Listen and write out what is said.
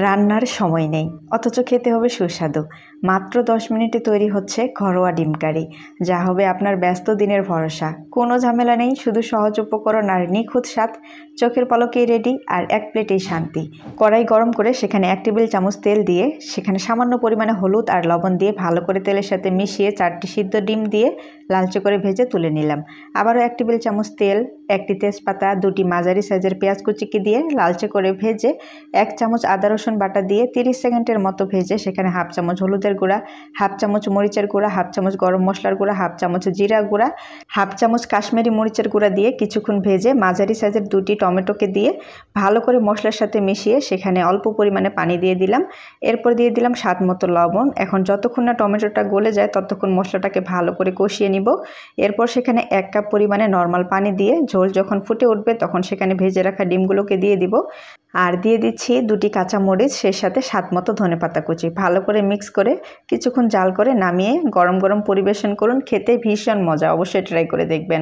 রান্নার সময় নেই, অথচ খেতে হবে সুস্বাদু। মাত্র 10 মিনিটে তৈরি হচ্ছে ঘরোয়া ডিম কারি, যা হবে আপনার ব্যস্ত দিনের ভরসা। কোনো ঝামেলা নেই, শুধু সহজ উপকরণ আর নিখুঁত স্বাদ। চোখের পলকেই রেডি, আর এক প্লেটেই শান্তি। কড়াই গরম করে সেখানে 1 টেবিল চামচ তেল দিয়ে সেখানে সামান্য পরিমাণে হলুদ আর লবণ দিয়ে ভালো করে তেলের সাথে মিশিয়ে 4টি সিদ্ধ ডিম দিয়ে লালচে করে ভেজে তুলে নিলাম। আবারও 1 টেবিল চামচ তেল, 1টি তেজপাতা, 2টি মাঝারি সাইজের পেঁয়াজ কুচিকে দিয়ে লালচে করে ভেজে 1 চামচ আদা রসুন বাটা দিয়ে 30 সেকেন্ডের মতো ভেজে সেখানে হাফ চামচ হলুদের গুঁড়া, হাফ চামচ মরিচের গুঁড়া, হাফ চামচ গরম মশলার গুঁড়া, হাফ চামচ জিরা গুঁড়া, হাফ চামচ কাশ্মীরি মরিচের গুঁড়া দিয়ে কিছুক্ষণ ভেজে মাঝারি সাইজের 2টি টমেটোকে দিয়ে ভালো করে মশলার সাথে মিশিয়ে সেখানে অল্প পরিমাণে পানি দিয়ে দিলাম। এরপর দিয়ে দিলাম স্বাদ মতো লবণ। এখন যতক্ষণ না টমেটোটা গলে যায় ততক্ষণ মশলাটাকে ভালো করে কষিয়ে নিব। এরপর সেখানে 1 কাপ পরিমাণে নর্মাল পানি দিয়ে ঝোল যখন ফুটে উঠবে তখন সেখানে ভেজে রাখা ডিমগুলোকে দিয়ে দিব। আর দিয়ে দিচ্ছি 2টি কাঁচামরিচ, সেই সাথে স্বাদমতো ধনেপাতা কুচি। ভালো করে মিক্স করে কিছুক্ষণ জাল করে নামিয়ে গরম গরম পরিবেশন করুন। খেতে ভীষণ মজা, অবশ্যই ট্রাই করে দেখবেন।